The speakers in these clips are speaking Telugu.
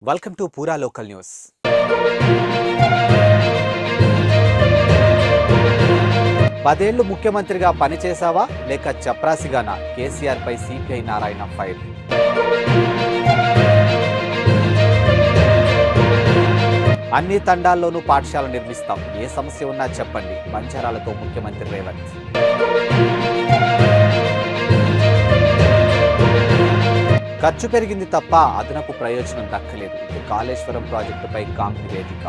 వెల్కమ్ టు పూరా లోకల్ న్యూస్. పదేళ్లు ముఖ్యమంత్రిగా పనిచేశావా లేక చప్రాసిగానా? కేసీఆర్ పై సిపిఐ నారాయణ ఫైర్. అన్ని తండాల్లోనూ పాఠశాల నిర్మిస్తాం, ఏ సమస్య ఉన్నా చెప్పండి, బంజారాలతో ముఖ్యమంత్రి రేవంత్. ఖర్చు పెరిగింది తప్ప అదనపు ప్రయోజనం దక్కలేదు. కాళేశ్వరం ప్రాజెక్టుపై కాంగ్రెస్ నివేదిక.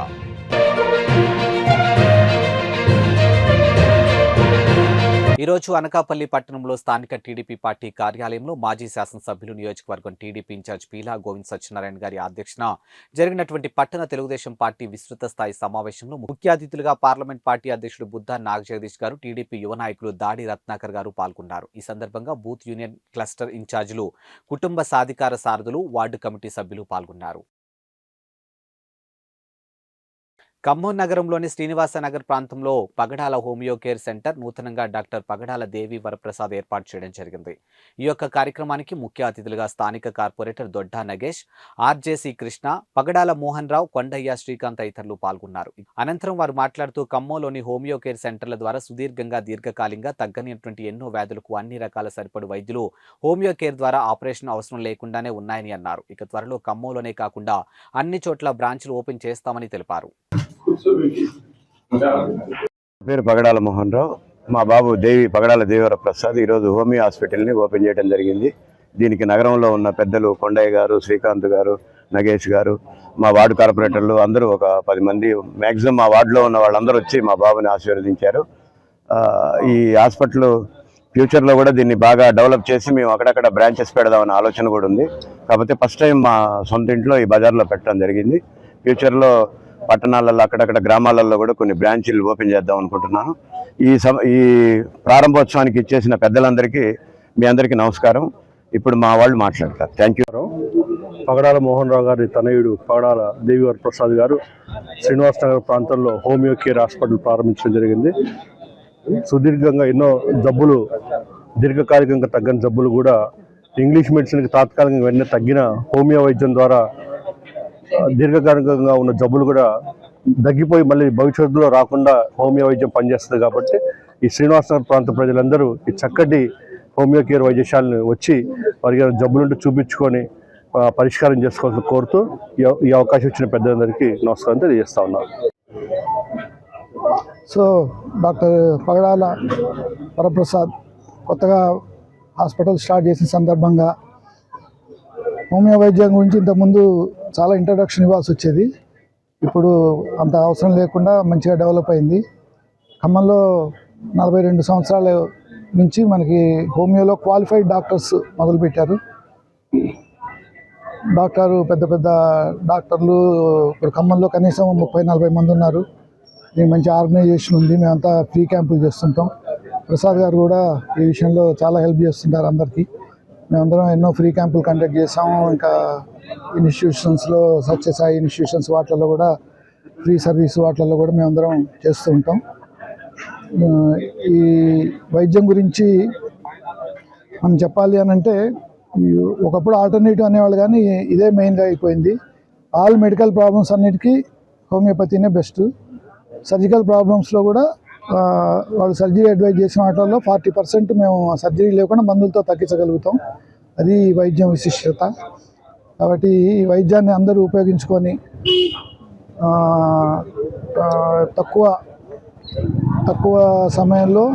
ఈరోజు అనకాపల్లి పట్టణంలో స్థానిక టీడీపీ పార్టీ కార్యాలయంలో మాజీ శాసనసభ్యులు, నియోజకవర్గం టీడీపీ ఇన్ఛార్జ్ పీలా గోవింద్ సత్యనారాయణ గారి అధ్యక్షన జరిగినటువంటి పట్టణ తెలుగుదేశం పార్టీ విస్తృత స్థాయి సమావేశంలో ముఖ్య అతిథులుగా పార్లమెంట్ పార్టీ అధ్యక్షుడు బుద్ధా నాగజగదీష్ గారు, టీడీపీ యువ నాయకులు దాడి రత్నాకర్ గారు పాల్గొన్నారు. ఈ సందర్భంగా బూత్ యూనియన్ క్లస్టర్ ఇన్ఛార్జీలు, కుటుంబ సాధికార సారథులు, వార్డు కమిటీ సభ్యులు పాల్గొన్నారు. ఖమ్మం నగరంలోని శ్రీనివాస నగర్ ప్రాంతంలో పగడాల హోమియో కేర్ సెంటర్ నూతనంగా డాక్టర్ పగడాల దేవి వరప్రసాద్ ఏర్పాటు చేయడం జరిగింది. ఈ యొక్క కార్యక్రమానికి ముఖ్య అతిథులుగా స్థానిక కార్పొరేటర్ దొడ్డా నగేష్, ఆర్జేసీ కృష్ణ, పగడాల మోహన్ రావు, కొండయ్య, శ్రీకాంత్ తదితరులు పాల్గొన్నారు. అనంతరం వారు మాట్లాడుతూ ఖమ్మంలోని హోమియో కేర్ సెంటర్ల ద్వారా సుదీర్ఘంగా, దీర్ఘకాలికంగా తగ్గనిటువంటి ఎన్నో వ్యాధులకు అన్ని రకాల సరిపడు వైద్యులు హోమియో కేర్ ద్వారా ఆపరేషన్ అవసరం లేకుండానే ఉన్నాయని అన్నారు. ఇక త్వరలో ఖమ్మంలోనే కాకుండా అన్ని చోట్ల బ్రాంచ్లు ఓపెన్ చేస్తామని తెలిపారు. పేరు పగడాల మోహన్ రావు. మా బాబు పగడాల దేవర ప్రసాద్ ఈరోజు హోమియో హాస్పిటల్ని ఓపెన్ చేయడం జరిగింది. దీనికి నగరంలో ఉన్న పెద్దలు కొండయ్య గారు, శ్రీకాంత్ గారు, నగేష్ గారు, మా వార్డు కార్పొరేటర్లు అందరూ ఒక 10 మంది మ్యాక్సిమం మా వార్డులో ఉన్న వాళ్ళందరూ వచ్చి మా బాబుని ఆశీర్వదించారు. ఈ హాస్పిటల్ ఫ్యూచర్లో కూడా దీన్ని బాగా డెవలప్ చేసి మేము అక్కడక్కడ బ్రాంచెస్ పెడదామనే ఆలోచన కూడా ఉంది. కాకపోతే ఫస్ట్ టైం మా సొంత ఇంట్లో ఈ బజార్లో పెట్టడం జరిగింది. ఫ్యూచర్లో పట్టణాలలో, అక్కడక్కడ గ్రామాలలో కూడా కొన్ని బ్రాంచీలు ఓపెన్ చేద్దాం అనుకుంటున్నాను. ఈ ప్రారంభోత్సవానికి ఇచ్చేసిన పెద్దలందరికీ, మీ అందరికీ నమస్కారం. ఇప్పుడు మా వాళ్ళు మాట్లాడతారు. Thank you. పగడాల మోహన్ రావు గారి తనయుడు పగడాల దేవివర ప్రసాద్ గారు శ్రీనివాస్ నగర్ ప్రాంతంలో హోమియో కేర్ హాస్పిటల్ ప్రారంభించడం జరిగింది. సుదీర్ఘంగా ఎన్నో జబ్బులు, దీర్ఘకాలికంగా తగ్గని జబ్బులు కూడా ఇంగ్లీష్ మెడిసిన్కి తాత్కాలికంగా వెంటనే తగ్గిన హోమియో వైద్యం ద్వారా దీర్ఘకాలికంగా ఉన్న జబ్బులు కూడా తగ్గిపోయి మళ్ళీ భవిష్యత్తులో రాకుండా హోమియో వైద్యం పనిచేస్తుంది. కాబట్టి ఈ శ్రీనివాసనగర్ ప్రాంత ప్రజలందరూ ఈ చక్కటి హోమియో కేర్ వైద్యశాలను వచ్చి వారికి జబ్బులుంటే చూపించుకొని పరిష్కారం చేసుకోవాలని కోరుతూ ఈ అవకాశం ఇచ్చిన పెద్దలందరికీ నమస్కారం తెలియజేస్తా ఉన్నాను. సో డాక్టర్ పగడాల వరప్రసాద్ కొత్తగా హాస్పిటల్ స్టార్ట్ చేసిన సందర్భంగా హోమియో వైద్యం గురించి ఇంతకుముందు చాలా ఇంట్రడక్షన్ ఇవ్వాల్సి వచ్చేది. ఇప్పుడు అంత అవసరం లేకుండా మంచిగా డెవలప్ అయింది. ఖమ్మంలో 42 సంవత్సరాల నుంచి మనకి హోమియోలో క్వాలిఫైడ్ డాక్టర్స్ మొదలుపెట్టారు. పెద్ద పెద్ద డాక్టర్లు ఇప్పుడు ఖమ్మంలో కనీసం 30-40 మంది ఉన్నారు. దీనికి మంచి ఆర్గనైజేషన్ ఉంది. మేమంతా ఫ్రీ క్యాంపులు చేస్తుంటాం. ప్రసాద్ గారు కూడా ఈ విషయంలో చాలా హెల్ప్ చేస్తుంటారు అందరికీ. మేమందరం ఎన్నో ఫ్రీ క్యాంపులు కండక్ట్ చేసాము. ఇంకా ఇన్స్టిట్యూషన్స్లో, సత్యసాయి ఇన్స్టిట్యూషన్స్ వాటిల్లో కూడా ఫ్రీ సర్వీస్ వాటిల్లో కూడా మేమందరం చేస్తూ ఉంటాం. ఈ వైద్యం గురించి మనం చెప్పాలి అని అంటే, ఒకప్పుడు ఆల్టర్నేటివ్ అనేవాళ్ళు, కానీ ఇదే మెయిన్గా అయిపోయింది. ఆల్ మెడికల్ ప్రాబ్లమ్స్ అన్నిటికీ హోమియోపతినే బెస్ట్. సర్జికల్ ప్రాబ్లమ్స్లో కూడా వాళ్ళు సర్జరీ అడ్వైజ్ చేసిన వాటిల్లో 40% మేము సర్జరీ లేకుండా మందులతో తగ్గించగలుగుతాం. అది వైద్యం విశిష్టత. కాబట్టి ఈ వైద్యాన్ని అందరూ ఉపయోగించుకొని తక్కువ సమయంలో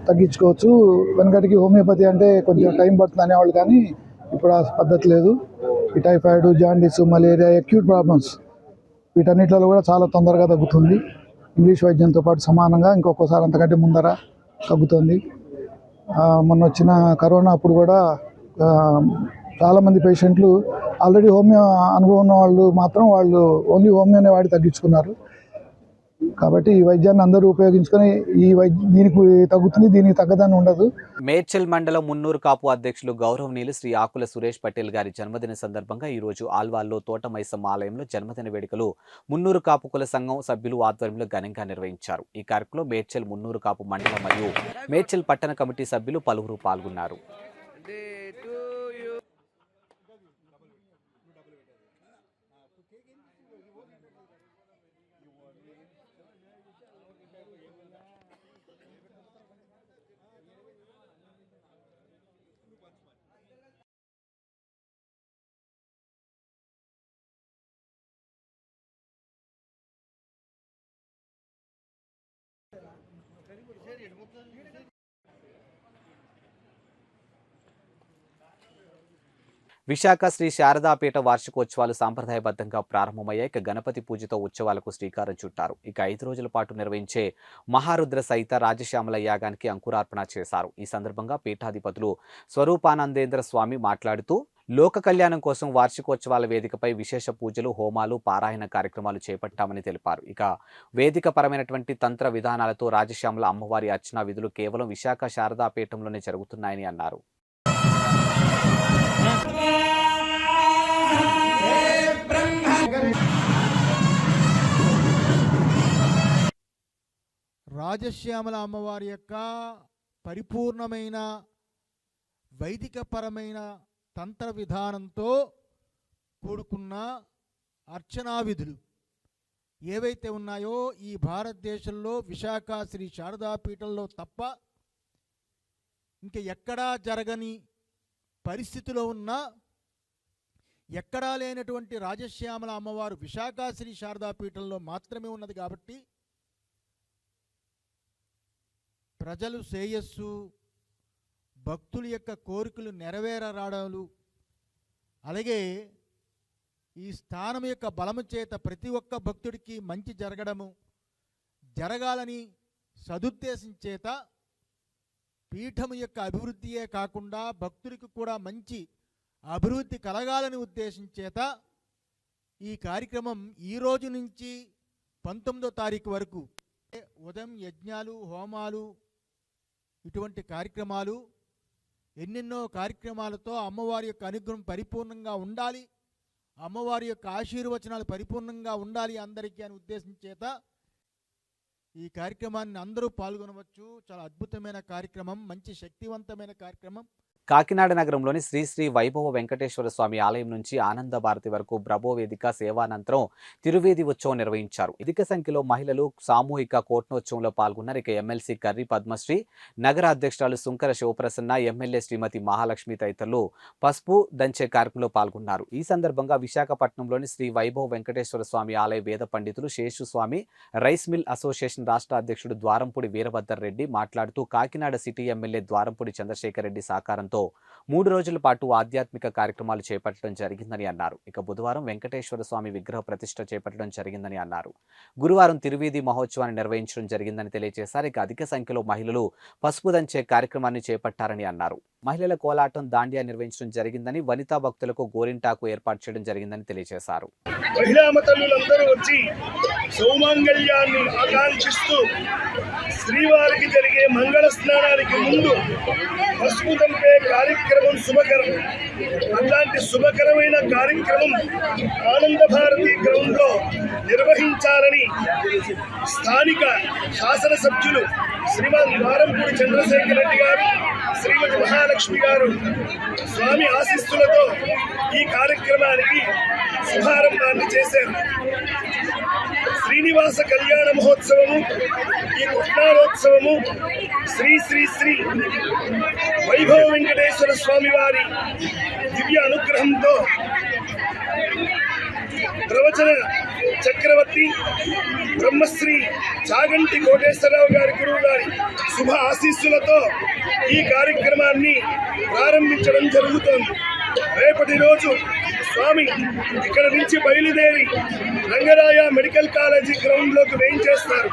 తగ్గించుకోవచ్చు. వెనకటికి హోమియోపతి అంటే కొంచెం టైం పడుతుంది అనేవాళ్ళు, కానీ ఇప్పుడు ఆ పద్ధతి లేదు. ఈ typhoid, jaundice, malaria, acute problems వీటన్నిటిలో కూడా చాలా తొందరగా తగ్గుతుంది. ఇంగ్లీష్ వైద్యంతో పాటు సమానంగా ఇంకొకసారి అంతకంటే ముందర తగ్గుతుంది. మొన్న వచ్చిన కరోనా అప్పుడు కూడా చాలామంది పేషెంట్లు ఆల్రెడీ హోమియో అనుభవం ఉన్న వాళ్ళు మాత్రం వాళ్ళు ఓన్లీ హోమియోనే వాడి తగ్గించుకున్నారు. కాబట్టి ఈ వైద్యాన్ని అందరూ ఉపయోగించుకొని దీనికి తగ్గుతుంది, దీనికి తగ్గదని ఉండదు. మేడ్చల్ మండలం మున్నూరు కాపు అధ్యక్షులు గౌరవనీయులు శ్రీ ఆకుల సురేష్ పటేల్ గారి జన్మదిన సందర్భంగా ఈ రోజు ఆల్వాల్లో తోటమైసమ్మ ఆలయంలో జన్మదిన వేడుకలు మున్నూరు కాపు కుల సంఘం సభ్యులు ఆధ్వర్యంలో ఘనంగా నిర్వహించారు. ఈ కార్యక్రమంలో మేడ్చల్ మున్నూరు కాపు మండలం మరియు మేడ్చల్ పట్టణ కమిటీ సభ్యులు పలువురు పాల్గొన్నారు. విశాఖ శ్రీ శారదాపీఠ వార్షికోత్సవాలు సాంప్రదాయబద్ధంగా ప్రారంభమయ్యాయి. ఇక గణపతి పూజతో ఉత్సవాలకు శ్రీకారం చుట్టారు. ఇక 5 రోజుల పాటు నిర్వహించే మహారుద్ర సహిత రాజశ్యామల యాగానికి అంకురార్పణ చేశారు. ఈ సందర్భంగా పీఠాధిపతులు స్వరూపానందేంద్ర స్వామి మాట్లాడుతూ లోక కళ్యాణం కోసం వార్షికోత్సవాల వేదికపై విశేష పూజలు, హోమాలు, పారాయణ కార్యక్రమాలు చేపట్టామని తెలిపారు. ఇక వేదిక పరమైనటువంటి తంత్ర విధానాలతో రాజశ్యామల అమ్మవారి అర్చనా విధులు కేవలం విశాఖ శారదాపీఠంలోనే జరుగుతున్నాయని అన్నారు. రాజశ్యామల అమ్మవారి యొక్క పరిపూర్ణమైన వైదికపరమైన తంత్ర విధానంతో కూడుకున్న అర్చనా విధులు ఏవైతే ఉన్నాయో ఈ భారతదేశంలో విశాఖ శ్రీ శారదాపీఠంలో తప్ప ఇంక ఎక్కడా జరగని పరిస్థితిలో ఉన్న, ఎక్కడా లేనటువంటి రాజశ్యామల అమ్మవారు విశాఖ శ్రీ శారదాపీఠంలో మాత్రమే ఉన్నది. కాబట్టి ప్రజలు శ్రేయస్సు, భక్తుల యొక్క కోరికలు నెరవేరరాడాలు, అలాగే ఈ స్థానం యొక్క బలము చేత ప్రతి ఒక్క భక్తుడికి మంచి జరగాలని సదుద్దేశం చేత పీఠము యొక్క అభివృద్ధియే కాకుండా భక్తుడికి కూడా మంచి అభివృద్ధి కలగాలని ఉద్దేశం చేత ఈ కార్యక్రమం ఈ రోజు నుంచి 19వ తారీఖు వరకు ఉదయం యజ్ఞాలు, హోమాలు, ఇటువంటి కార్యక్రమాలు, ఎన్నెన్నో కార్యక్రమాలతో అమ్మవారి యొక్క అనుగ్రహం పరిపూర్ణంగా ఉండాలి, అమ్మవారి యొక్క ఆశీర్వచనాలు పరిపూర్ణంగా ఉండాలి అందరికీ అని ఉద్దేశం చేత ఈ కార్యక్రమాన్ని అందరూ పాల్గొనవచ్చు. చాలా అద్భుతమైన కార్యక్రమం, మంచి శక్తివంతమైన కార్యక్రమం. కాకినాడ నగరంలోని శ్రీ శ్రీ వైభవ వెంకటేశ్వర స్వామి ఆలయం నుంచి ఆనంద భారతి వరకు బ్రహ్మో వేదిక సేవానంతరం తిరువేది ఉత్సవం నిర్వహించారు. అధిక సంఖ్యలో మహిళలు సామూహిక కోట్నోత్సవంలో పాల్గొన్నారు. ఇక ఎమ్మెల్సీ కర్రి పద్మశ్రీ, నగర అధ్యక్షురాలు సుంకర శివప్రసన్న, ఎమ్మెల్యే శ్రీమతి మహాలక్ష్మి తదితరులు పసుపు దంచే కార్యక్రమంలో పాల్గొన్నారు. ఈ సందర్భంగా విశాఖపట్నంలోని శ్రీ వైభవ వెంకటేశ్వర స్వామి ఆలయ వేద పండితులు శేషు స్వామి, రైస్ మిల్ అసోసియేషన్ రాష్ట్ర అధ్యక్షుడు ద్వారంపూడి వీరభద్ర రెడ్డి మాట్లాడుతూ కాకినాడ సిటీ ఎమ్మెల్యే ద్వారంపూడి చంద్రశేఖర్ రెడ్డి సహకారంతో 3 రోజుల పాటు ఆధ్యాత్మిక కార్యక్రమాలు చేపట్టడం జరిగిందని అన్నారు. ఇక బుధవారం వెంకటేశ్వర స్వామి విగ్రహ ప్రతిష్ఠ చేపట్టడం జరిగిందని అన్నారు. గురువారం తిరువీధి మహోత్సవాన్ని నిర్వహించడం జరిగిందని తెలియజేశారు. ఇక అధిక సంఖ్యలో మహిళలు పసుపు దంచే కార్యక్రమాన్ని చేపట్టారని అన్నారు. మహిళల కోలాటం, దాండియా నిర్వహించడం జరిగిందని, వనితా భక్తులకు గోరింటాకు ఏర్పాటు చేయడం జరిగిందని తెలియజేశారు. మహిళామతనులందరూ వచ్చి సౌమంగళ్యాన్ని ఆకాంక్షిస్తూ శ్రీవారికి జరిగే మంగళ స్నానానికి ముందు పసుపు దంపే కార్యక్రమం శుభకరం. అట్లాంటి శుభకరమైన కార్యక్రమం ఆనంద భారతి గ్రౌండ్ లో నిర్వహించాలని స్థానిక శాసనసభ్యులు శ్రీమాన్ ద్వారంపూడి చంద్రశేఖర్ రెడ్డి గారు, శ్రీమతి మహాలక్ష్మి గారు స్వామి ఆశీస్సులతో ఈ కార్యక్రమానికి శుభారంభాన్ని చేశారు. శ్రీనివాస కళ్యాణ మహోత్సవము, ఈ కృష్ణారోత్సవము శ్రీ శ్రీ శ్రీ వైభవ వెంకటేశ్వర స్వామి వారి దివ్య అనుగ్రహంతో ప్రవచన చక్రవర్తి బ్రహ్మశ్రీ చాగంటి కోటేశ్వరరావు గారి గురువు గారి శుభ ఆశీస్సులతో ఈ కార్యక్రమాన్ని ప్రారంభించడం జరుగుతోంది. రేపటి రోజు స్వామి ఇక్కడ నుంచి బయలుదేరి రంగరాయ మెడికల్ కాలేజీ గ్రౌండ్ లోకి వేయించేస్తారు.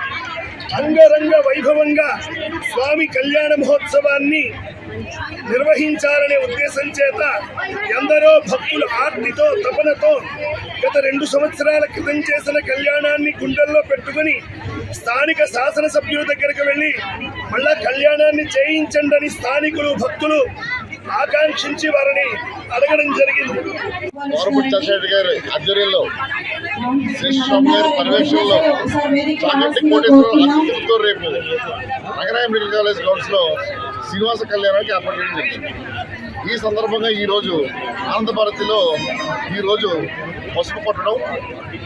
అంగరంగ వైభవంగా స్వామి కళ్యాణ మహోత్సవాన్ని నిర్వహించాలనే ఉద్దేశం చేత ఎందరో భక్తులు ఆర్తితో, తపనతో గత 2 సంవత్సరాల క్రితం చేసిన కళ్యాణాన్ని గుండెల్లో పెట్టుకుని స్థానిక శాసనసభ్యుల దగ్గరికి వెళ్ళి మళ్ళా కళ్యాణాన్ని చేయించండి స్థానికులు, భక్తులు ఆకాంక్షించి వారిని అడగడం జరిగింది. చంద్రశేఖర్ గారి ఆధ్వర్యంలో శ్రీస్వామి గారి పర్యవేక్షణలో చాగంటి కోటేశ్వరరావు రేపు నగరాయ మెడికల్ కాలేజ్ గ్రౌండ్స్ లో శ్రీనివాస కళ్యాణానికి ఏర్పాటు చేయడం జరిగింది. ఈ సందర్భంగా ఈరోజు ఆనంద భారతిలో ఈరోజు పసుపు కొట్టడం,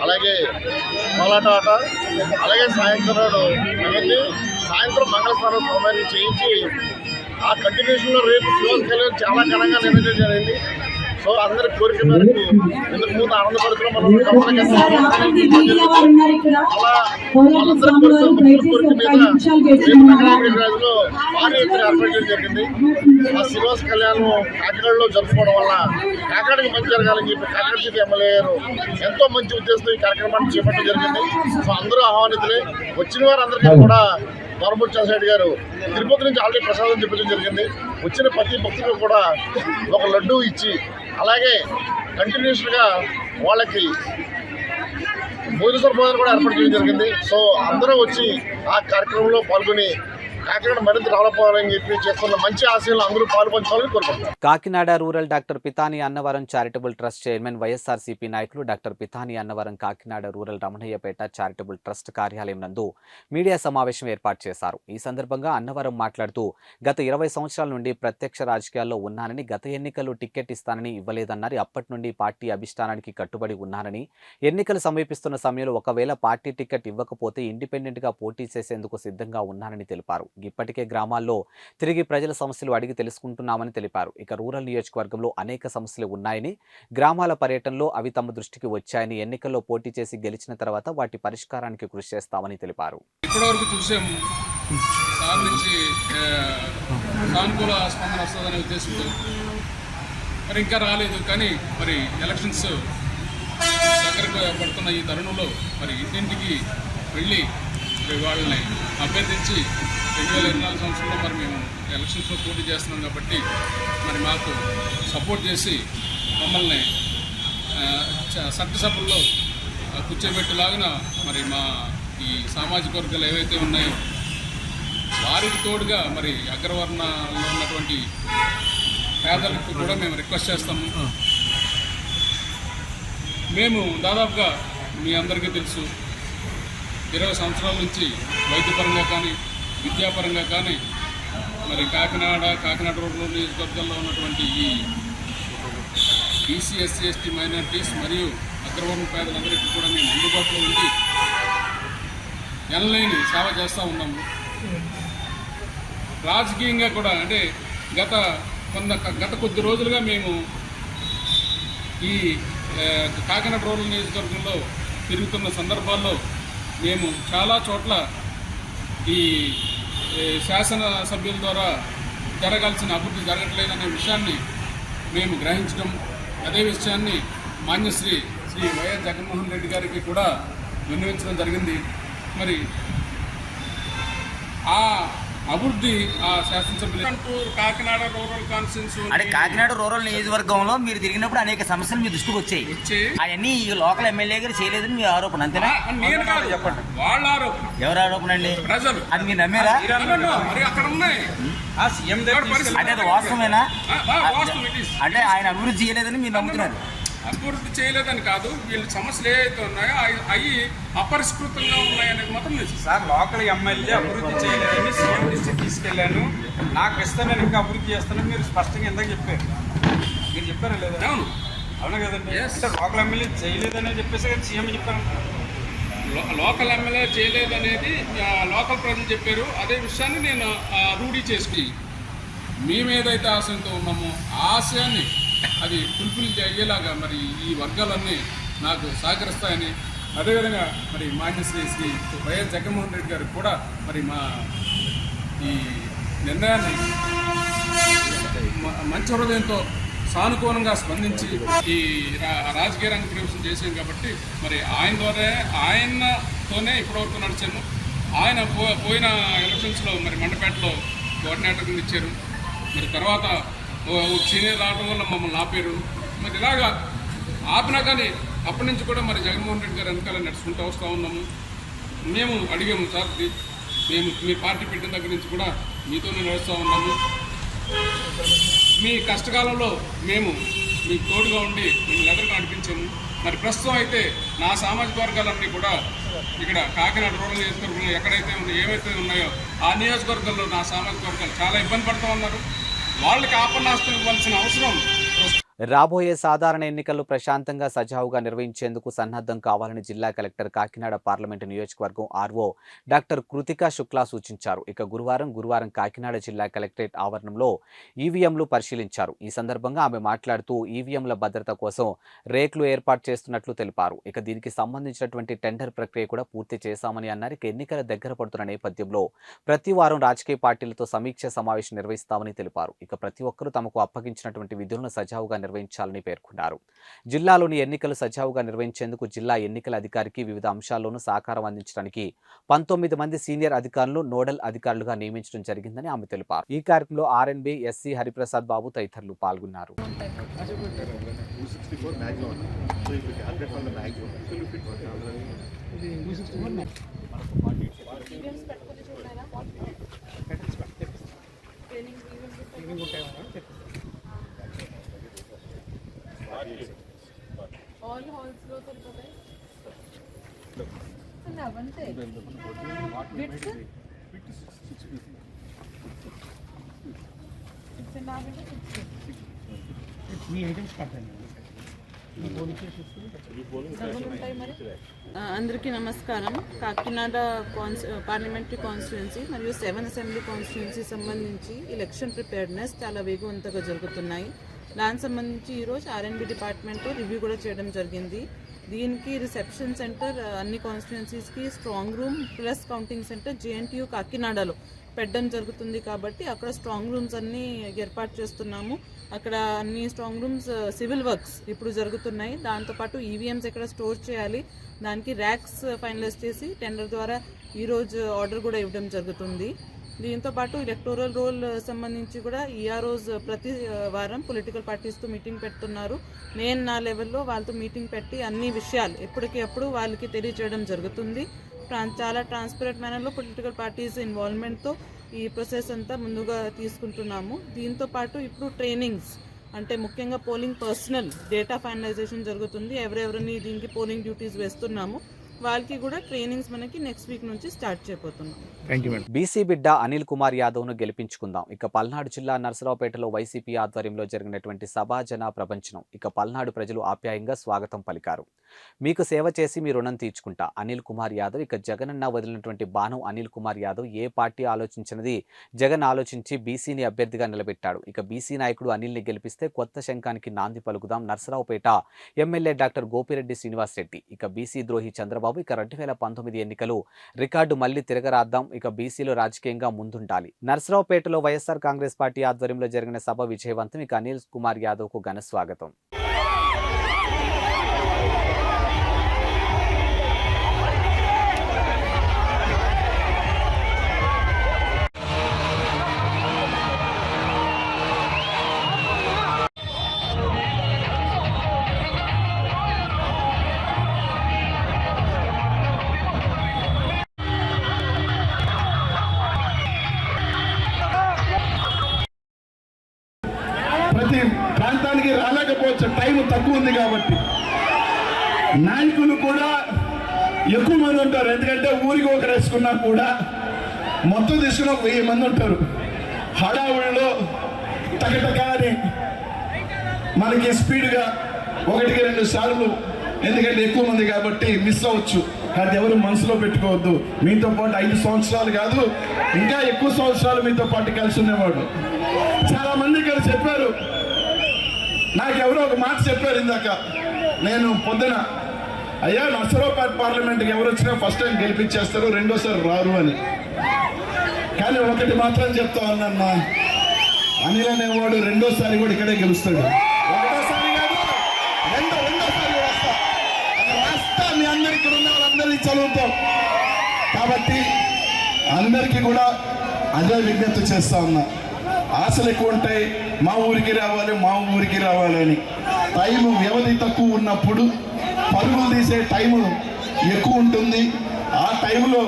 అలాగే కోలాట ఆట, అలాగే సాయంత్రం మంగళస్నానం సమయాన్ని చేయించి ఆ కంటిన్యూషన్లో రేపు శ్రీనివాస కళ్యాణ్ చాలా ఘనంగా నిర్వహించడం జరిగింది. సో అందరి కోరిక మేరకు ఇంతకు ముందు ఆనందపడుతున్నాం మనం అలా వాళ్ళందరి కోరిక మీద రేపు నగరాజులో భారీ ఎత్తున ఏర్పాటు చేయడం జరిగింది. ఆ శ్రీనివాస కళ్యాణ్ కాకినాడలో జరుపుకోవడం వల్ల కాకినాడకి మంచి జరగాలని చెప్పి కాకినాడ సిటీ ఎమ్మెల్యే గారు ఎంతో మంచి ఉద్దేశంతో ఈ కార్యక్రమాన్ని చేపట్టడం జరిగింది. సో అందరూ ఆహ్వానితులే. వచ్చిన వారందరికీ కూడా వరపుడి చంద్రశేఖర్ గారు తిరుపతి నుంచి ఆల్రెడీ ప్రసాదం చెప్పించడం జరిగింది. వచ్చిన ప్రతి భక్తులకు కూడా ఒక లడ్డూ ఇచ్చి అలాగే కంటిన్యూస్గా వాళ్ళకి భోజన సదుపాయాలు కూడా ఏర్పాటు చేయడం జరిగింది. సో అందరూ వచ్చి ఆ కార్యక్రమంలో పాల్గొని కాకినాడ మరింత డెవలప్ అవ్వాలని చెప్పి చేస్తున్న మంచి ఆశయంలో అందరూ పాల్పంచాలని కోరుకుంటున్నాం. Kakinada rural doctor Pitani Annavaram charitable trust chairman YSRCP నాయకులు doctor Pitani Annavaram Kakinada rural Ramanayyapeta charitable trust కార్యాలయం నందు మీడియా సమావేశం ఏర్పాటు చేశారు. ఈ సందర్భంగా అన్నవరం మాట్లాడుతూ గత 20 సంవత్సరాల నుండి ప్రత్యక్ష రాజకీయాల్లో ఉన్నానని, గత ఎన్నికల్లో టికెట్ ఇస్తానని ఇవ్వలేదన్నారు. అప్పటి నుండి పార్టీ అభిష్టానానికి కట్టుబడి ఉన్నానని, ఎన్నికలు సమీపిస్తున్న సమయంలో ఒకవేళ పార్టీ టికెట్ ఇవ్వకపోతే ఇండిపెండెంట్ గా పోటీ చేసేందుకు సిద్ధంగా ఉన్నానని తెలిపారు. ఇప్పటికే గ్రామాల్లో తిరిగి ప్రజల సమస్యలు అడిగి తెలుసుకుంటున్నామని తెలిపారు. ఇక రూరల్ నియోజకవర్గంలో అనేక సమస్యలు ఉన్నాయని, గ్రామాల పర్యటనలో అవి తమ దృష్టికి వచ్చాయని, ఎన్నికల్లో పోటీ చేసి గెలిచిన తర్వాత వాటి పరిష్కారానికి కృషి చేస్తామని తెలిపారు. ఇప్పటివరకు చూసాము సార్ నుంచి సానుకూల స్పందన వస్తుందనే ఉద్దేశంతో మరి ఇంకా రాలేదు. కానీ మరి ఎలక్షన్స్ దగ్గరకు పడుతున్న ఈ తరుణంలో మరి ఇంటింటికి వెళ్ళి వాళ్ళని అభ్యర్థించి 2024 సంవత్సరంలో మరి మేము ఎలక్షన్స్లో పోటీ చేస్తున్నాం కాబట్టి మరి మాకు సపోర్ట్ చేసి మమ్మల్ని చట్టసభల్లో కూర్చోబెట్టేలాగిన మరి మా ఈ సామాజిక వర్గాలు ఏవైతే ఉన్నాయో వారికి తోడుగా మరి అగ్రవర్ణంలో ఉన్నటువంటి పేదలకు కూడా మేము రిక్వెస్ట్ చేస్తాము. మేము దాదాపుగా మీ అందరికీ తెలుసు 20 సంవత్సరాల నుంచి వైద్యపరంగా కానీ విద్యాపరంగా కానీ మరి కాకినాడ రూరల్ నియోజకవర్గంలో ఉన్నటువంటి ఈ బీసీ ఎస్సీ ఎస్టీ మైనారిటీస్ మరియు అగ్రవర్ణ పేదలందరికీ కూడా మేము అందుబాటులో ఉండి ఎనలేని సేవ చేస్తూ ఉన్నాము. రాజకీయంగా కూడా అంటే గత కొద్ది రోజులుగా మేము ఈ కాకినాడ రూరల్ నియోజకవర్గంలో తిరుగుతున్న సందర్భాల్లో మేము చాలా చోట్ల ఈ శాసనసభ్యుల ద్వారా జరగాల్సిన అభివృద్ధి జరగట్లేదనే విషయాన్ని మేము గ్రహించడం, అదే విషయాన్ని మాన్యశ్రీ వైఎస్ జగన్మోహన్ రెడ్డి గారికి కూడా విన్నవించడం జరిగింది. మరి ఆ అభివృద్ధి ఆ శాసనసభ్యులు కాకినాడ రూరల్ కాన్స్టిట్యూన్సీ అంటే కాకినాడ రూరల్ నియోజకవర్గంలో మీరు తిరిగినప్పుడు అనేక సమస్యలు మీ దృష్టికి వచ్చాయి. అవన్నీ ఈ లోకల్ ఎమ్మెల్యే గారు చేయలేదని మీ ఆరోపణ, అంతేనా? నేను కాదు, చెప్పండి. వాళ్ళ ఆరోపణ. ఎవరు ఆరోపణ అండి? ప్రజలు. అది మీరు నమ్మారా? మరి అక్కడ ఉన్నాయి. అంటే అది వాస్తవమేనా? అంటే ఆయన అభివృద్ధి చేయలేదని మీరు నమ్ముతున్నారు? అభివృద్ధి చేయలేదని కాదు, వీళ్ళ సమస్యలు ఏవైతే ఉన్నాయో అవి అపరిష్కృతంగా ఉన్నాయనేది మాత్రం లేదు సార్. లోకల్ ఎమ్మెల్యే అభివృద్ధి చేయలేదని సీఎం దృష్టికి తీసుకెళ్ళాను. నాకు ఇస్తాను, నేను ఇంకా అభివృద్ధి చేస్తానని మీరు స్పష్టంగా ఇందాక చెప్పారు. మీరు చెప్పారా లేదా? అవును, అవునా కదండి? అంటే లోకల్ ఎమ్మెల్యే చేయలేదనే చెప్పేసి సీఎం చెప్పాను. లోకల్ ఎమ్మెల్యే చేయలేదనేది లోకల్ ప్రజలు చెప్పారు. అదే విషయాన్ని నేను రూఢీ చేసి మేమేదైతే ఆశయంతో ఉన్నామో ఆ ఆశయాన్ని అది ఫుల్ఫిల్ అయ్యేలాగా మరి ఈ వర్గాలన్నీ నాకు సహకరిస్తాయని, అదేవిధంగా మరి మాన్యశ్రీ వైఎస్ జగన్మోహన్ రెడ్డి గారికి కూడా మరి మా ఈ నిర్ణయాన్ని మంచి హృదయంతో సానుకూలంగా స్పందించి ఈ రాజకీయ రంగ ప్రవేశం చేశాం కాబట్టి మరి ఆయనతోనే ఇప్పటివరకు నడిచాను. ఆయన పోయిన ఎలక్షన్స్లో మరి మండపేటలో కోఆర్డినేటర్ కింద ఇచ్చారు. మరి తర్వాత సీనియర్ రావడం వల్ల మమ్మల్ని ఆపారు. మరి ఇలాగా ఆపినా కానీ అప్పటి నుంచి కూడా మరి జగన్మోహన్ రెడ్డి గారు వెనకాల నడుచుకుంటూ వస్తూ ఉన్నాము. మేము అడిగాము, సార్ మేము మీ పార్టీ పెట్టిన దగ్గర నుంచి కూడా మీతోనే నడుస్తూ ఉన్నాము. మీ కష్టకాలంలో మేము మీకు తోడుగా ఉండి మిమ్మల్ని ఎదురుగా నడిపించాము. మరి ప్రస్తుతం అయితే నా సామాజిక వర్గాలన్నీ కూడా ఇక్కడ కాకినాడ రూరల్ నియోజకవర్గంలో ఎక్కడైతే ఏవైతే ఉన్నాయో ఆ నియోజకవర్గంలో నా సామాజిక వర్గాలు చాలా ఇబ్బంది పడుతూ ఉన్నారు. వాళ్ళకి ఆపన్నాస్తం ఇవ్వాల్సిన అవసరం. రాబోయే సాధారణ ఎన్నికలు ప్రశాంతంగా సజావుగా నిర్వహించేందుకు సన్నద్ధం కావాలని జిల్లా కలెక్టర్ కాకినాడ పార్లమెంటు నియోజకవర్గం ఆర్ఓ డాక్టర్ కృతికా శుక్లా సూచించారు. ఇక గురువారం కాకినాడ జిల్లా కలెక్టరేట్ ఆవరణంలో ఈవీఎంలు పరిశీలించారు. ఈ సందర్భంగా ఆమె మాట్లాడుతూ ఈవీఎంల భద్రత కోసం రేకులు ఏర్పాటు చేస్తున్నట్లు తెలిపారు. ఇక దీనికి సంబంధించినటువంటి టెండర్ ప్రక్రియ కూడా పూర్తి చేశామని అన్నారు. ఇక ఎన్నికల దగ్గర పడుతున్న నేపథ్యంలో ప్రతి వారం రాజకీయ పార్టీలతో సమీక్ష సమావేశం నిర్వహిస్తామని తెలిపారు. ఇక ప్రతి ఒక్కరూ తమకు అప్పగించినటువంటి విధులను సజావుగా నిర్వహించాలని పేర్కొన్నారు. జిల్లాలోని ఎన్నికలు సజావుగా నిర్వహించేందుకు జిల్లా ఎన్నికల అధికారికి వివిధ అంశాల్లోనూ సహకారం అందించడానికి 19 మంది సీనియర్ అధికారులు నోడల్ అధికారులుగా నియమించడం జరిగిందని ఆమె తెలిపారు. ఈ కార్యక్రమంలో ఆర్ఎన్బి ఎస్సీ హరిప్రసాద్ బాబు తదితరులు పాల్గొన్నారు. all halls lo to pata hai na bante bits it's na bante me items padtanu అందరికీ నమస్కారం. కాకినాడ పార్లమెంటరీ కాన్స్టిట్యుయెన్సీ మరియు 7 అసెంబ్లీ కాన్స్టిట్యుయెన్సీ సంబంధించి ఎలక్షన్ ప్రిపేర్డ్నెస్ చాలా వేగవంతంగా జరుగుతున్నాయి. దానికి సంబంధించి ఈరోజు ఆర్ఎన్బి డిపార్ట్మెంట్లో రివ్యూ కూడా చేయడం జరిగింది. దీనికి రిసెప్షన్ సెంటర్ అన్ని కాన్స్టిట్యుయెన్సీస్కి, strong room plus counting center JNTU కాకినాడలో పెట్టడం జరుగుతుంది. కాబట్టి అక్కడ స్ట్రాంగ్ రూమ్స్ అన్నీ ఏర్పాటు చేస్తున్నాము. అక్కడ అన్ని స్ట్రాంగ్ రూమ్స్ సివిల్ వర్క్స్ ఇప్పుడు జరుగుతున్నాయి. దాంతోపాటు ఈవీఎంస్ ఎక్కడ స్టోర్ చేయాలి, దానికి ర్యాక్స్ ఫైనలైజ్ చేసి టెండర్ ద్వారా ఈరోజు ఆర్డర్ కూడా ఇవ్వడం జరుగుతుంది. దీంతోపాటు ఎలక్టోరల్ రోల్ సంబంధించి కూడా ఈఆర్ఓస్ ప్రతి వారం పొలిటికల్ పార్టీస్తో మీటింగ్ పెడుతున్నారు. నేను నా లెవెల్లో వాళ్ళతో మీటింగ్ పెట్టి అన్ని విషయాలు ఎప్పటికప్పుడు వాళ్ళకి తెలియజేయడం జరుగుతుంది. చాలా ట్రాన్స్పరెంట్ మేనర్లో పొలిటికల్ పార్టీస్ ఇన్వాల్వ్మెంట్తో ఈ ప్రాసెస్ అంతా ముందుగా తీసుకుంటున్నాము. దీంతోపాటు ఇప్పుడు ట్రైనింగ్స్ అంటే ముఖ్యంగా పోలింగ్ పర్సనల్ డేటా ఫైనలైజేషన్ జరుగుతుంది. ఎవరెవరిని దీనికి పోలింగ్ డ్యూటీస్ వేస్తున్నాము వాళ్ళకి కూడా ట్రైనింగ్స్ మనకి నెక్స్ట్ వీక్ నుంచి స్టార్ట్ చేయబోతున్నాం. బీసీ బిడ్డ అనిల్ కుమార్ యాదవ్ను గెలిపించుకుందాం. ఇక పల్నాడు జిల్లా నర్సరావుపేటలో వైసీపీ ఆధ్వర్యంలో జరిగినటువంటి సభా జన ప్రపంచనం. ఇక పల్నాడు ప్రజలు ఆప్యాయంగా స్వాగతం పలికారు. మీకు సేవ చేసి మీ రుణం తీర్చుకుంటా అనిల్ కుమార్ యాదవ్. ఇక జగనన్న వదిలినటువంటి బాణం అనిల్ కుమార్ యాదవ్ ఏ పార్టీ ఆలోచించినది జగన్ ఆలోచించి బీసీని అభ్యర్థిగా నిలబెట్టాడు. ఇక బీసీ నాయకుడు అనిల్ని గెలిపిస్తే కొత్త శంఖానికి నాంది పలుకుదాం నర్సరావుపేట ఎమ్మెల్యే డాక్టర్ గోపిరెడ్డి శ్రీనివాస్ రెడ్డి. ఇక బీసీ ద్రోహి చంద్రబాబు. ఇక 2019 ఎన్నికలు రికార్డు మళ్లీ తిరగరాద్దాం. ఇక బీసీలో రాజకీయంగా ముందుండాలి. నర్సరావుపేటలో వైఎస్ఆర్ కాంగ్రెస్ పార్టీ ఆధ్వర్యంలో జరిగిన సభ విజయవంతం. ఇక అనిల్ కుమార్ యాదవ్ కు ఘన స్వాగతం. ప్రతి ప్రాంతానికి రాలేకపోవచ్చు, టైం తక్కువ ఉంది కాబట్టి. నాయకులు కూడా ఎక్కువ మంది ఉంటారు, ఎందుకంటే ఊరికి ఒకరు వేసుకున్నా కూడా మొత్తం తీసుకుని 1000 మంది ఉంటారు. హడావుడిలో టకటకా అని మనకి స్పీడ్గా 1-2 సార్లు, ఎందుకంటే ఎక్కువ మంది కాబట్టి మిస్ అవ్వచ్చు. అది ఎవరు మనసులో పెట్టుకోవద్దు. మీతో పాటు 5 సంవత్సరాలు కాదు, ఇంకా ఎక్కువ సంవత్సరాలు మీతో పాటు కలిసి ఉండేవాడు. చాలా మంది ఇక్కడ చెప్పారు, నాకెవరో ఒక మాట చెప్పారు ఇందాక. నేను పొద్దున అయ్యా నర్సరావుపేట పార్లమెంట్కి ఎవరు వచ్చినా ఫస్ట్ టైం గెలిపించేస్తారు, రెండోసారి రారు అని. కానీ ఒకటి మాత్రం చెప్తా ఉన్నా, అనిల్ అనేవాడు రెండోసారి కూడా ఇక్కడే గెలుస్తాడు. ఒకటోసారి కాదు, రెండోసారి కూడా వస్తా. రాస్తా మీ అందరికి ఉన్న వాళ్ళందరినీ చదువుతాం. కాబట్టి అందరికీ కూడా అదే విజ్ఞప్తి చేస్తా ఉన్నా. ఆశలు ఎక్కువ ఉంటాయి, మా ఊరికి రావాలి అని. టైము వ్యవధి తక్కువ ఉన్నప్పుడు పరుగులు తీసే టైము ఎక్కువ ఉంటుంది. ఆ టైంలో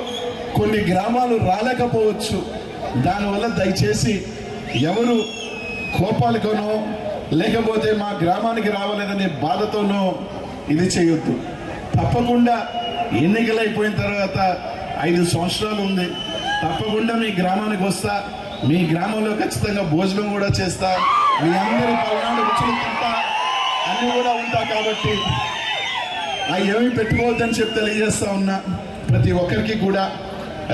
కొన్ని గ్రామాలు రాలేకపోవచ్చు. దానివల్ల దయచేసి ఎవరు కోపాలతోనో లేకపోతే మా గ్రామానికి రావలేదనే బాధతోనో ఇది చేయొద్దు. తప్పకుండా ఎన్నికలు అయిపోయిన తర్వాత 5 సంవత్సరాలు ఉంది, తప్పకుండా మీ గ్రామానికి వస్తా. మీ గ్రామంలో ఖచ్చితంగా భోజనం కూడా చేస్తా. మీ అందరి పల్నాడు రుచులు తింటా. అన్నీ కూడా ఉంటా కాబట్టి అవి ఏమీ పెట్టుకోవద్దని చెప్పి తెలియజేస్తా ఉన్నా. ప్రతి ఒక్కరికి కూడా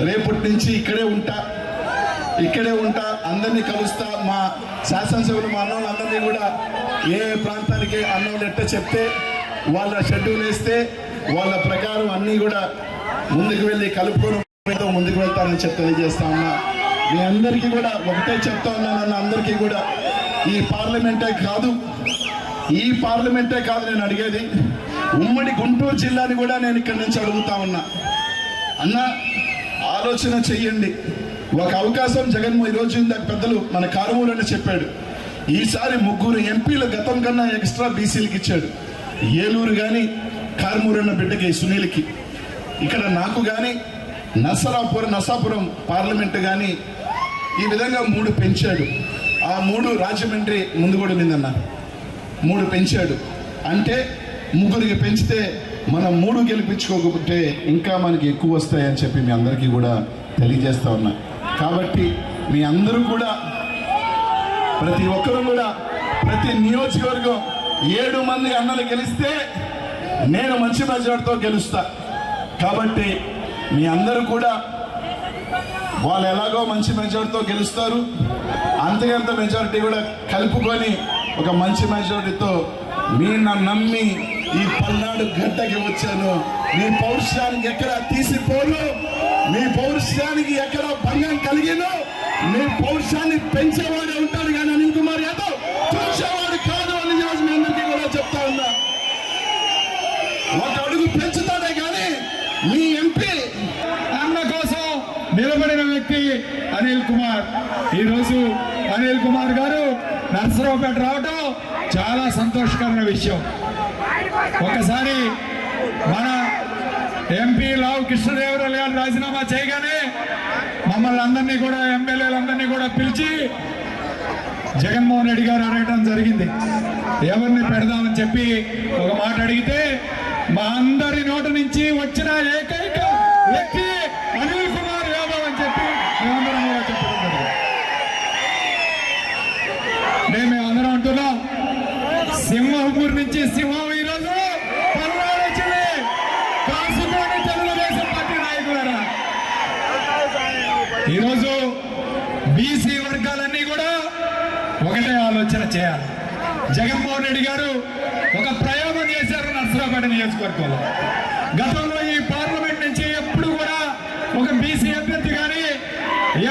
రేపటి నుంచి ఇక్కడే ఉంటా, అందరినీ కలుస్తా. మా శాసనసభ్యులు మా అన్నోళ్ళందరినీ కూడా ఏ ప్రాంతానికి అన్నోళ్ళు ఎట్ట చెప్తే వాళ్ళ షెడ్యూల్ వేస్తే వాళ్ళ ప్రకారం అన్నీ కూడా ముందుకు వెళ్ళి కలుపుకొని ముందుకు వెళ్తానని చెప్పి తెలియజేస్తా ఉన్నా. మీ అందరికీ కూడా ఒకటే చెప్తా ఉన్నానన్న అందరికీ కూడా ఈ పార్లమెంటే కాదు నేను అడిగేది, ఉమ్మడి గుంటూరు జిల్లాని కూడా నేను ఇక్కడి నుంచి అడుగుతా ఉన్నా. అన్న ఆలోచన చెయ్యండి. ఒక అవకాశం జగన్మోహన్ ఈరోజు ఇందాక పెద్దలు మన కారుమూరు అని చెప్పాడు, ఈసారి 3 ఎంపీలు గతం కన్నా ఎక్స్ట్రా బీసీలకి ఇచ్చాడు. ఏలూరు కానీ కారుమూరు అన్న బిడ్డకి సునీల్కి, ఇక్కడ నాకు కానీ నసాపురం పార్లమెంటు కానీ ఈ విధంగా 3 పెంచాడు. ఆ 3 రాజమండ్రి ముందు కూడా నిందన్న 3 పెంచాడు. అంటే 3కి పెంచితే మనం 3 గెలిపించుకోకపోతే ఇంకా మనకి ఎక్కువ వస్తాయని చెప్పి మీ అందరికీ కూడా తెలియజేస్తా ఉన్నా. కాబట్టి మీ అందరూ కూడా ప్రతి ఒక్కరూ కూడా ప్రతి నియోజకవర్గం 7 మంది అన్నలు గెలిస్తే నేను మంచి మెజార్టీతో గెలుస్తా. కాబట్టి మీ అందరూ కూడా వాళ్ళు ఎలాగో మంచి మెజార్టీతో గెలుస్తారు, అంతకంత మెజారిటీ కూడా కలుపుకొని ఒక మంచి మెజారిటీతో నన్ను నమ్మి ఈ పల్నాడు గడ్డకి వచ్చాను. మీ పౌరుషానికి ఎక్కడ తీసిపోను, మీ పౌరుషానికి ఎక్కడ భంగం కలిగినో మీ పౌరుషాన్ని పెంచేవాడే ఉంటాడు కానీ అనిల్ కుమార్ యాదవ్ పెంచేవాడు కాదు అని మీ అందరికీ కూడా చెప్తా ఉన్నా. ఒక అడుగు పెంచుతాడే కానీ మీ ఎంపీ అన్న కోసం నిలబడిన వ్యక్తి అనిల్ కుమార్. ఈరోజు అనిల్ కుమార్ గారు నర్సరావుపేట రావటం చాలా సంతోషకరమైన విషయం. ఒకసారి మన ఎంపీ లావు కృష్ణదేవరాయలు గారు రాజీనామా చేయగానే మమ్మల్ని అందరినీ కూడా ఎమ్మెల్యేలందరినీ కూడా పిలిచి జగన్మోహన్ రెడ్డి గారు అడగటం జరిగింది, ఎవరిని పెడదామని చెప్పి ఒక మాట అడిగితే మా అందరి నోటి నుంచి వచ్చిన ఏకైక వ్యక్తి అనిల్ కుమార్ యాదవ్ అని చెప్పి మేమందరం కూడా చెప్పడం జరిగింది. మేమందరం అంటున్నాం, సింహపూర్ నుంచి సింహం ఈరోజు పల్నాడు వచ్చింది. కాసుకోండి తెలుగుదేశం పార్టీ నాయకులారా, ఈరోజు బీసీ వర్గాలన్నీ కూడా ఒకటే ఆలోచన చేయాలి. జగన్మోహన్ రెడ్డి గారు ఒక ప్రయోగం చేశారు నర్సరావుపేట నియోజకవర్గంలో. గతంలో ఈ పార్లమెంట్ నుంచి ఎప్పుడు కూడా ఒక బీసీ అభ్యర్థి కానీ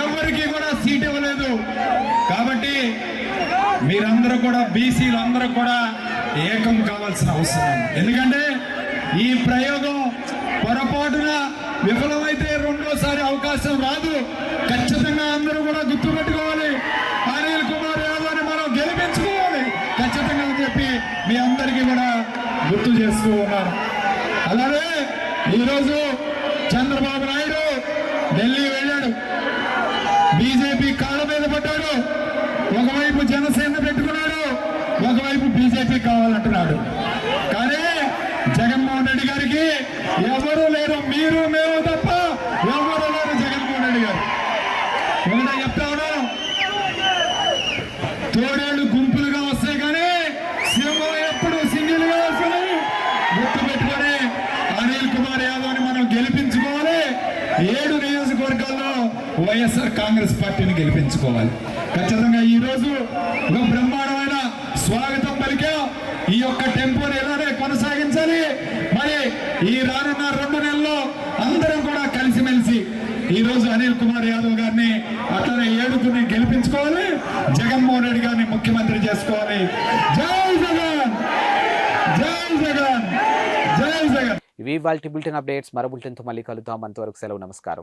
ఎవరికి కూడా సీట్ ఇవ్వలేదు. కాబట్టి మీరందరూ కూడా బీసీలు అందరూ కూడా ఏకం కావాల్సిన అవసరం. ఎందుకంటే ఈ ప్రయోగం పొరపాటున విఫలమైతే రెండోసారి అవకాశం రాదు. ఖచ్చితంగా అందరూ కూడా గుర్తుపెట్టుకోవాలి, అనిల్ కుమార్ యాదవ్ని మనం గెలిపించుకోవాలి ఖచ్చితంగా అని చెప్పి మీ అందరికీ కూడా గుర్తు చేస్తూ ఉన్నారు. అలాగే ఈరోజు చంద్రబాబు నాయుడు ఢిల్లీ వెళ్ళాడు, బీజేపీ కాళ్ళ మీద పడ్డాడు. ఒకవైపు జనసేన పెట్టుకున్నాడు, ఒకవైపు బీజేపీ కావాలంటున్నాడు. కానీ జగన్మోహన్ రెడ్డి గారికి ఎవరు లేరు, మీరు మేము తప్ప ఎవరు లేరు. జగన్మోహన్ రెడ్డి గారు ఒకటే చెప్తా ఉన్నాం, తోడేళ్ళు గుంపులుగా వస్తాయి కానీ సింహం ఎప్పుడు సింగిల్ గా వస్తుంది. గుర్తు పెట్టుకొని అనిల్ కుమార్ యాదవ్ని మనం గెలిపించుకోవాలి. 7 నియోజకవర్గాల్లో వైఎస్ఆర్ కాంగ్రెస్ పార్టీని గెలిపించుకోవాలి. ఖచ్చితంగా ఈ రోజు ఒక బ్రహ్మాండమైన స్వాగతం పలికా. ఈ యొక్క టెంపోని ఎలానే కొనసాగించాలి. మరి ఈ రానున్న 2 నెలల్లో అందరం కూడా కలిసిమెలిసి ఈ రోజు అనిల్ కుమార్ యాదవ్ గారిని అట్లనే 7 గెలిపించుకోవాలి. జగన్మోహన్ రెడ్డి గారిని ముఖ్యమంత్రి చేసుకోవాలి. జై జగన్, జై జగన్, జై జగన్. ఇవి ఇవాల్టి బులెటిన్ అప్డేట్స్. మరో బులెటిన్తో మళ్ళీ కలుద్దాం. అంతవరకు సెలవు, నమస్కారం.